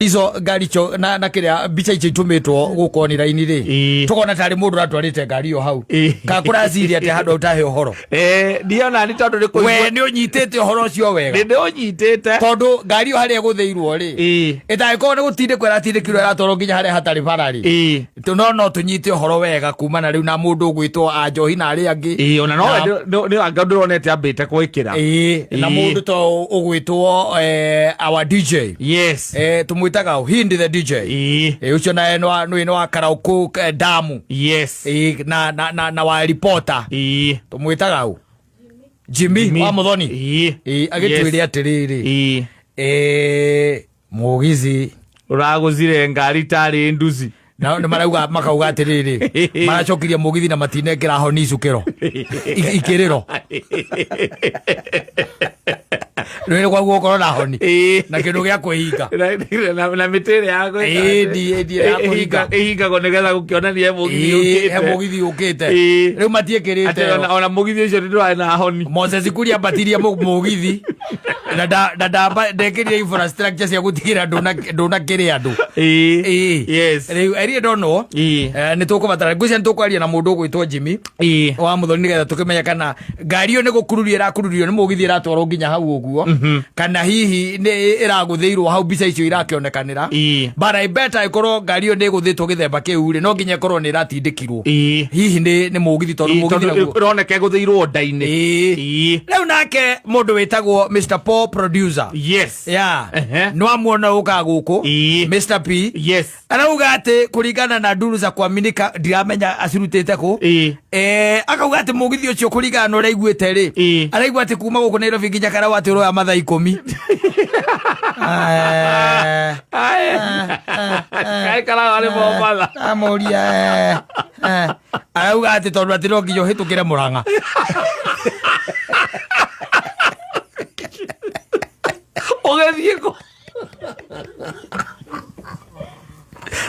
izo ngari cho na kiria bicha ichi tumetwo guko ni raini ri tukona tari mundu ratwarite ngari yo hau ka kuraciri ati handu utahe uhoro ndiona ni tondu ni kuigua we ni unyitete uhoro cio wega ni unyitete tondu ngari yo haria gutheirwo ri itaiko ni gutinde kwera tindikirwo ratoro nginya haria hatari barari no tunyite uhoro wega kumana riu na mundu gwitwo Anjohi na ari angi ona no ni anga ndironete ambite gwikira na mundu to ugwitwo our DJ yes tumwitaga Hindi the DJ ucio na no karauku damu yes na wa reporter tumwitaga Jimmy wa Muthoni agitwire atiriri mugizi uraguzire ngari tari nduzi na marauga makauga atiriri maracokirie mugithi na matinekera honi icukiro ikiriro Rwele kwa guoko na honi na kindu gya kwihinga na mitere yako ya kuhinga ihinga ko negetha gukionania mugithi ukite riu matiekirite ona mugithi ucio ndio na honi Moses Kuria batiria mugithi na ndamba ndekirie infrastructure cia gutigira ndona kiri andu yes riu eri ndono ni tukubatara ngwicia ntukwaria na mundu gwitwo Jimmy wa Muthoni nigetha tukimenya kana ngari yo ni gukururio irakururio ni mugithi iratwarwo nginya hau uguo kana hihi ni iragutheirwo hau bica icio irakionekanira bara ibeta ikorwo ngari yo ni guthitwo githemba kiu ri no nginya ikorwo ni iratindikirwo hihi ni mugithi tondu mugithi ironeka gutheirwo ndaini riu nake mundu witagwo Mr Paul Producer yes no amuona uka guku Mr P yes arauga ati kuringana na nduru za kuaminika ndiramenya acirutite ku akauga ati mugithi ucio kuringana no raiguite ri araigua ati kuma guku Nairobi nginya Karawa ati roya mathaa 10 kai Karawa ni bomba amoria arauga ati tondu ati no nginya hitukire Murang'a ogethie ko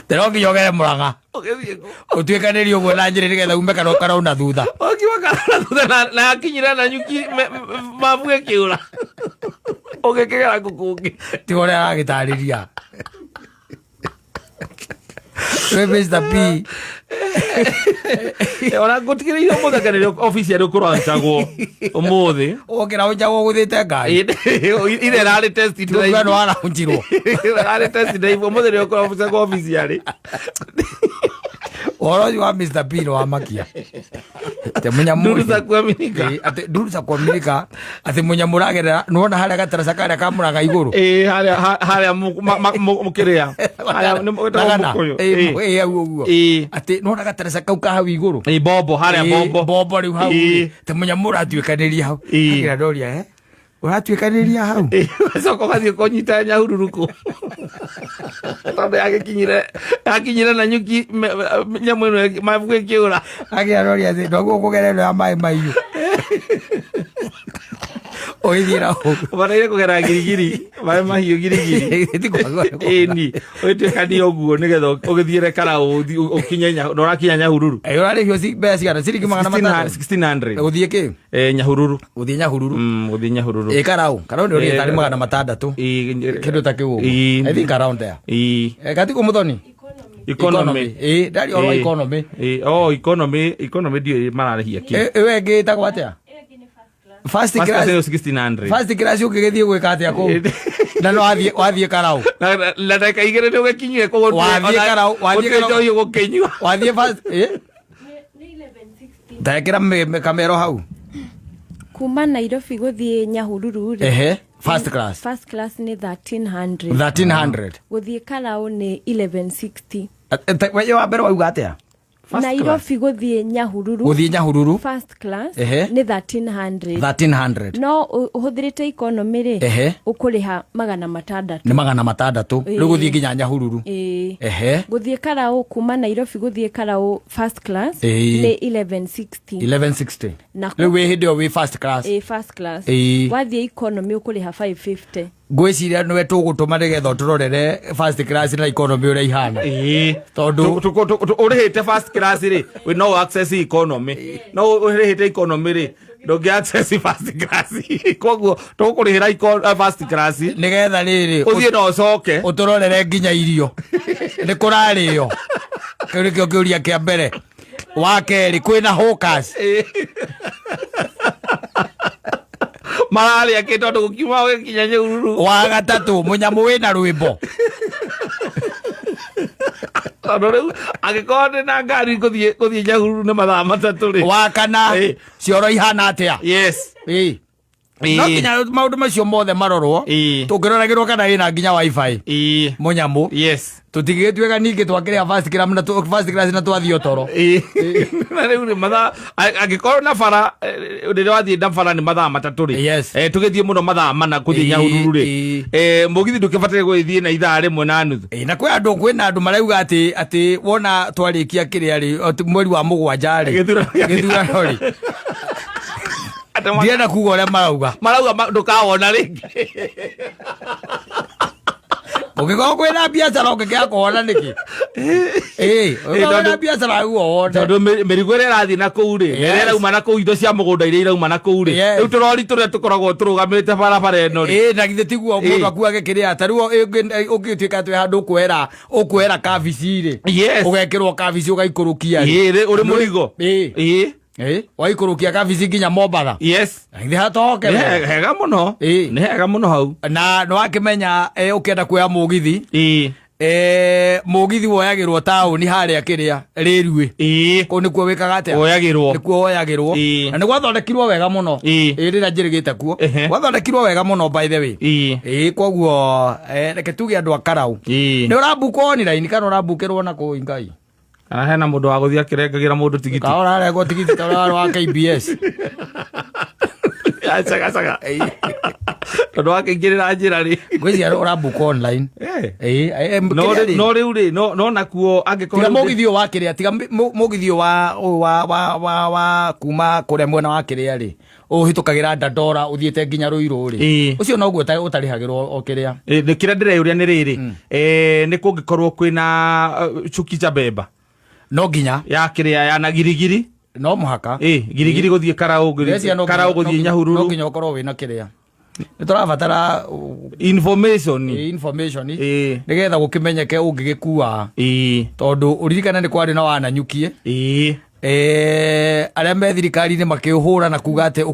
Tero ngiyogere Murang'a ogethie ko utwikanirio gwe na njire nigetha ume kana ukarauna thutha okiwa kana thutha na akinyira na nyuki mabuge kiura ogekera gukungi tigore agitariria Mr P ona gutikire muthakanire office ya rukurantagwo umuthi okira unjago guthite ngai ire rari test drive no ara unjirwo rari test drive umuthi ri office yari oro wa Mr P no amakia te munya nduru za kuaminika ate nduru za kuaminika ate munya muragerera nuona haria gatarasa karia kamuraga iguru haria mukiria haria haria uguo ate nuona gatarasa kau ka hau iguru bobo haria bobo riu hau te munya muratwikaniria hau agira doria uratwikaniria hau soko gathie konyita nyahururuko tondu akinyire na nyuki nyamu ino mabuge kiura agira doria ndogo kugerera ya mai maiyu oithira ho baraire kugera girigiri mai mahiu girigiri ni oitwikani oguo nigetha ugithiire Karawa ukinyenya ndorakinya Nyahururu urari hio besi kana ciringi 1600 uthie ki Nyahururu uthie Nyahururu uthie Nyahururu Karawa ndio ri tari 600 kindu ta kiu I think around there kati ku Muthoni economy dari oro economy economy dio mararihia ki we ngita kwatia first class 1600 first class ukigethie gwika atia ku na no wathie Karawa na ndaka igere ndio gekinyire ko wathie Karawa wathie gukinywa wathie first ni 1160 ndakira kamero hau kuma Nairobi guthie Nyahururu ri first class ni 1300 guthie Karawa ni 1160 wewe wa mbere wauga atia Nairobi guthie Nyahururu first class ni 1300 no uhuthirite economy ri ukuriha 600 ni 600 riu guthie nginya Nyahururu guthie Karawa kuma Nairobi guthie Karawa first class ni 1160 riu we hindi o we first class wathie economy ukuriha 550 ngwiciria nwe tugutuma nigetha turorere first class na economy uri ihana tondu urihite first class ri we no access economy no urihite economy ri ndongi access first class koguo tukurihira first class nigetha riri uthie no coke uturorere nginya irio ni kurario kuri kyo kiuria kia mbere wa keri kwina hawkers marali akito tukiuma we kinya nyururu wa gatatu munyamu wina rwimbo rĩu agĩkorwo na ngari gũthiĩ Nyahururu nĩ mathaa matatũ rĩ wa kana cioro ihana atĩa yes no nginya maũndũ macio mothe marorwo tũngĩroragĩrwo kana ĩna nginya wifi mũnyamu yes tũtigĩtuĩka ningĩ twakĩrĩa first class na twathiĩ toro na rĩu nĩ mathaa angĩkorwo na bara rĩrĩa wathiĩ na bara nĩ mathaa matatũ rĩ tũgĩthiĩ mũno mathaa mana gũthiĩ Nyahururu rĩ mũgithi ndũkĩbataire gũgĩthiĩ na ithaa rĩmwe na nuthu na kwĩna andũ marauga atĩ wona twarĩkia kĩrĩa rĩ mweri wa mũgwanja rĩ gĩthurano rĩ ndienda kuga ũrĩa marauga ndũkawona rĩngĩ ũngĩkorwo kwĩna biacara ũngĩkĩra kũhona nĩkĩ ũngĩkorwo biacara guo tondũ mĩrigo ĩrĩa ĩrathiĩ na kũu rĩ ĩrĩa ĩrauma na kũu indo cia mũgũnda iria irauma na kũu rĩ rĩu tũrori tũrĩa tũkoragwo tũrũgamĩte barabara ĩno rĩ na githĩ tiguo mũndũ akuage kĩrĩa ta rĩu ũngĩtuĩka atĩ handũ ũkwera kabici rĩ ũgekĩrwo kabici ũgaikũrũkia rĩ ũrĩ mũrigo waikũrũkia kabici nginya Mombatha githĩ hatoke hega mũno nĩ hega mũno hau na nĩwakĩmenya ũkĩenda kuoya mũgithi mũgithi woyagĩrwo taũni harĩa kĩrĩa rĩruĩ kũu nĩkuo wĩkaga atĩa nĩkuo woyagĩrwo na nĩ gwathondekirwo wega mũno rĩrĩa njĩrĩgĩte kuo gwathondekirwo wega mũno by the way koguo reke tuge andũ a Karaũ nĩ ũrambuka online kana ũrambukĩrwo na kũu Ngai kana hena mũndũ wa gũthiĩ akĩrengagĩra mũndũ tigiti kana ũrarengwo tigiti ta wa KBS caga tondũ wakĩingĩrĩra njĩra rĩ ngwĩciria ũrambuka online no rĩu rĩ no nakuo angĩkorwo tiga mũgithi ũyũ wa kĩrĩa tiga mũgithi ũyũ wa kuma kũrĩa mwena wa kĩrĩa rĩ ũhĩtũkagĩra Dandora ũthiĩte nginya Ruiru rĩ ũcio noguo ũtarĩhagĩrwo o kĩrĩa kĩrĩa ndĩreyũria nĩ rĩrĩ nĩ kũngĩkorwo kwĩna Chukicha Bemba no nginya ya kĩrĩa ya na girigiri no muhaka girigiri gũthiĩ Karaũ gũthiĩ Nyahururu no nginya ũkorwo wĩna kĩrĩa nĩtũrabatara information nĩgetha gũkĩmenyeke ũngĩgĩkua tondũ ũririkane nĩ kwarĩ na wananyukie arĩa me thirikari-inĩ makĩhũra na kuga atĩ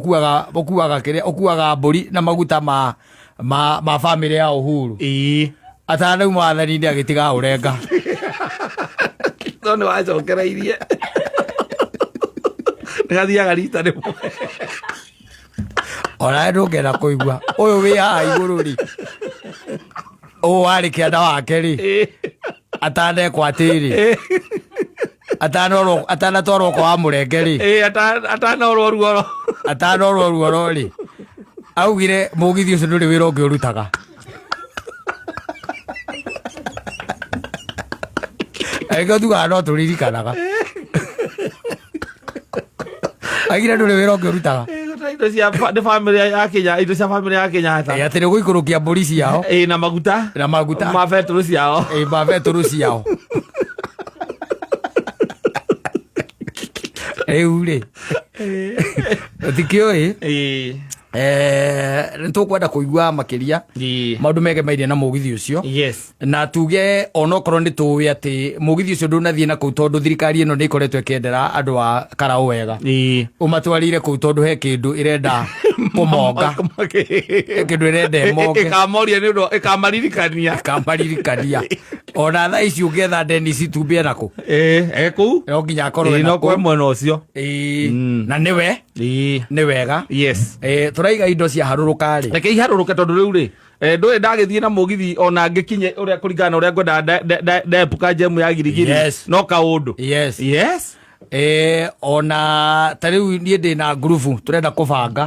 ũkuaga mbũri na maguta ma bamĩrĩ ya Uhuru atanauma wathani-inĩ agĩtiga ũrenga no nĩ wacokereirie nĩgathiaga rita rĩmwe ona ndũngĩenda kũigua ũyũ wĩ haha igũrũ rĩ ũũ warĩ kĩanda wake rĩ atanekwo atĩrĩ atanatwarwo kwa mũrenge rĩ atanorwo ruoro rĩ augire mũgithi ũcio ndũrĩ wĩra ũngĩ ũrutaga Ego tuga no turirikanaga. Agira ndũrĩ wĩra ũngĩ ũrutaga. Indo cia family ya Kenya, indo cia family ya Kenya hata. Atĩ nĩ gũikũrũkia mbũri ciao. Na maguta. Na maguta. Mabetũrũ ciao. Mabetũrũ ciao. Rĩu rĩ. Ũtikĩũĩ? Nĩtũkwenda kũigua makĩria maũndũ megemairie na mũgithi ũcio na tuge onokorwo nĩtũĩ atĩ mũgithi ũcio ndũnathiĩ na kũu tondũ thirikari ĩno nĩĩkoretwo ĩkĩendera andũ a Karaũ wega ũmatwarire kũu tondũ he kĩndũ ĩrenda kũmonga kĩndũ ĩrenda ĩmonge ĩkamoria nĩũndũ ĩkamaririkania ona thaa ici ũngĩetha Dennis Itumbĩ nakũ kũu no nginya akorwo nakũ mwena ũcio na nĩwe nĩ wega tũraiga indo cia harũrũka rĩ reke iharũrũke tondũ rĩu rĩ ndũĩ ndagĩthiĩ na mũgithi ona ngĩkinye ũrĩa kũringana na ũrĩa ngwenda ndepuka njemu ya girigiri no kaũndũ ona tariu nie ndi na group turenda kubanga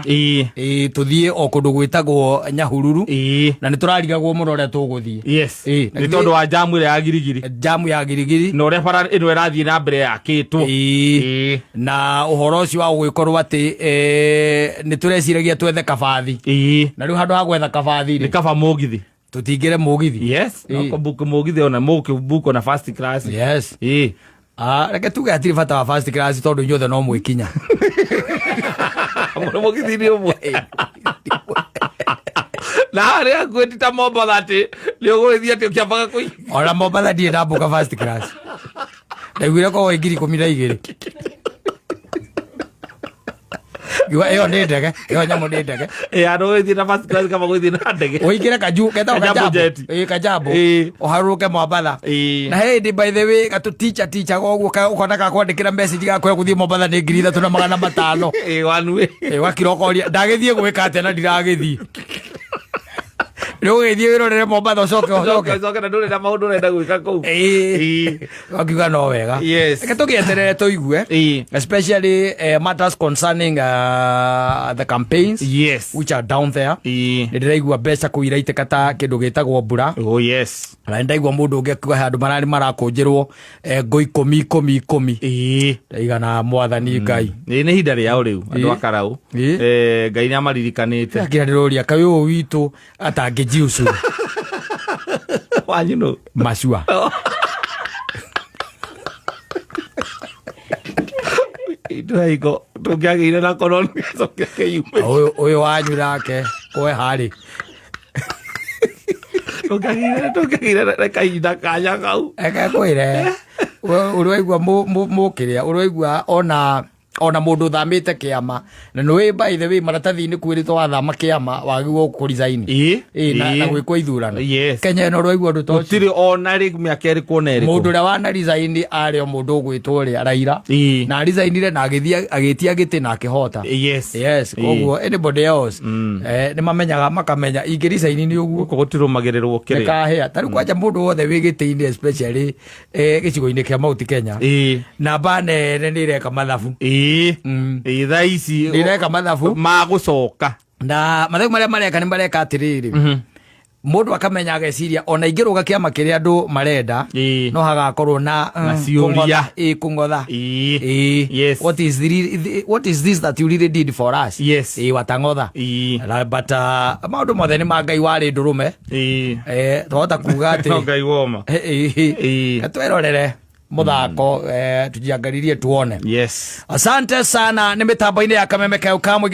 tuthie o kundu gwitagwo Nyahururu na ni turarigagwo muno ria tuguthie yes ni tondu wa jamu ya girigiri no ria bara ino irathie na mbere ya kitu na uhoro ucio wa gwikorwo ati ni tureciragia twethe kabathi na riu handu ha gwetha kabathi ni kaba mugithi tutingire mugithi yes no book mugithi ona book na first class yes reke tuge atiri bata wa first class tondu inyothe no mwikinya mugithi ni umwe na ria gwetita Mombatha ati ni ugwithia ati ukiambaga kui ora Mombatha ndi na book first class ndaiguire ko ingiri 12 Gwa eyo ni ndege eyo nyamu ni ndege ando wethi na first class kama gwithi na ndege oigire kaju keta kajabo oharuke Mombatha na hey by the way gatu teacher goguo ukona ka kwandikira message gakwe guthie Mombatha ni 3,500 wanu wakirokoria ndagithie gwika atena ndiragithie Leo ndio wiro Mombatha soke na ndure na maundu renda gwika ku wakiuga no wega yes tugienderere tuigue especially matters concerning the campaigns which are down there ndiraigua mbeca kuira itekata kindu gitagwo mbura yes na ndaigua mundu ungikiuga handu marari marakunjirwo ngoi 10 ndaigana mwathani Ngai ni hinda riao riu andu akarau Ngai ni amaririkanite akira ndiroria kayo witu atangi jiusu wanyu masua ito tukiagire na koroni soke yume oyo wanyu rake koe hari tukiagire na kaida kanya kau eka koire urwaigua mukiria urwaigua ona mundu thamite kiama na nwe by the way maratathi ni kwirito wathama kiama wagirwo ku resign na gwikwo ithurano Kenya no rwaigua ndu to tiri ona ri miaka eri kuona eri mundu ria wana resign ari o mundu gwitwo ri Raila na resignire na agitia giti na akihota yes koguo anybody else ni mamenyaga makamenya ingi resign ni uguo gutirumagirirwo kiri kahia tari kwaja mundu wothe wigiti-ini especially gicigo-ini kia Mount Kenya na bane ni reka mathabu thaa ici ndireka mathabu magucoka na mathabu maria mareka ni mareka atiriri mundu akamenya ageciria ona ingiruga kiama kiria andu marenda no hagakorwo na ciuria kungotha what is this that you really did for us watangotha but maundu mothe ni ma Ngai wari ndurume twahota kuga ati Ngai woma katwerorere muthako tujiangaririe tuone asante sana ni mitambo-ini ya Kameme Kau Kamwe.